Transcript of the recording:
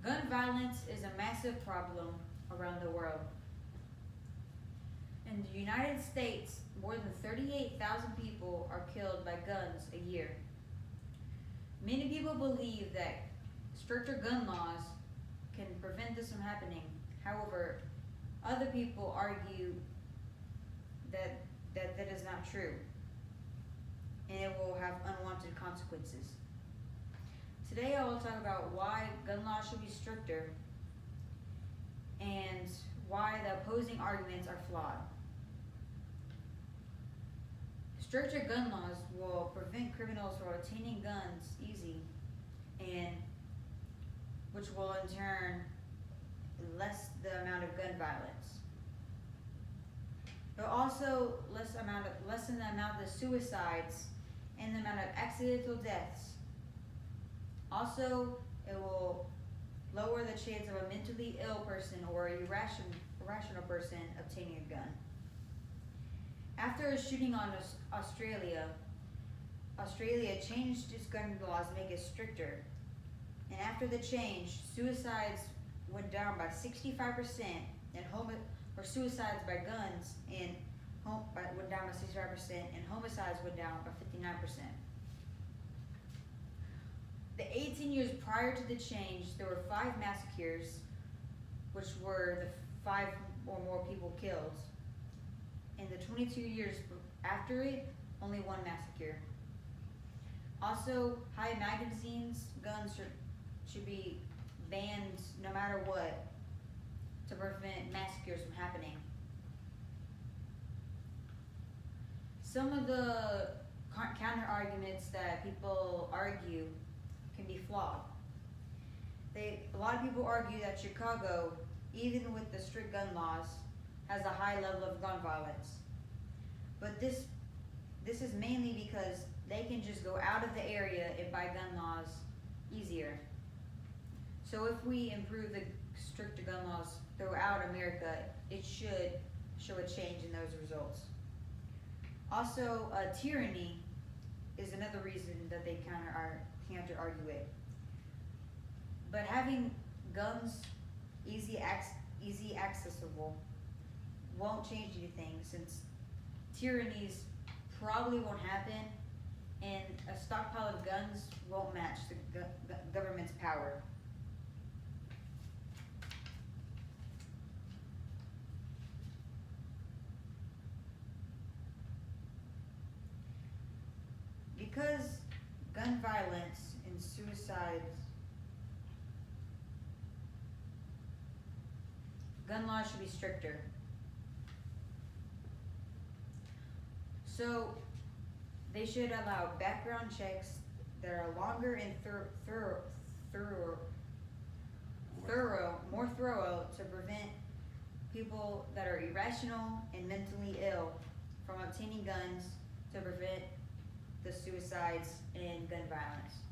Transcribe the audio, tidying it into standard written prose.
Gun violence is a massive problem around the world. In the United States, more than 38,000 people are killed by guns a year. Many people believe that stricter gun laws can prevent this from happening. However, other people argue that that is not true, and it will have unwanted consequences. Today I will talk about why gun laws should be stricter and why the opposing arguments are flawed. Stricter gun laws will prevent criminals from obtaining guns easy, and which will in turn lessen the amount of gun violence. It will also lessen the amount of suicides and the amount of accidental deaths. Also, it will lower the chance of a mentally ill person or a irrational person obtaining a gun. After a shooting on Australia changed its gun laws to make it stricter. And after the change, suicides went down by 65%, and suicides by guns went down by 65%, and homicides went down by 59%. The 18 years prior to the change, there were 5 massacres, which were the 5 or more people killed. In the 22 years after it, only 1 massacre. Also, high magazines guns should be banned no matter what to prevent massacres from happening. Some of the counter arguments that people argue can be flawed. A lot of people argue that Chicago, even with the strict gun laws, has a high level of gun violence. But this is mainly because they can just go out of the area and buy gun laws easier. So if we improve the stricter gun laws throughout America, it should show a change in those results. Also, tyranny is another reason that they counter argue it. But having guns easy accessible won't change anything, since tyrannies probably won't happen, and a stockpile of guns won't match the government's power. Because gun violence and suicides, gun laws should be stricter. So they should allow background checks that are longer and more thorough to prevent people that are irrational and mentally ill from obtaining guns, to prevent the suicides and gun violence.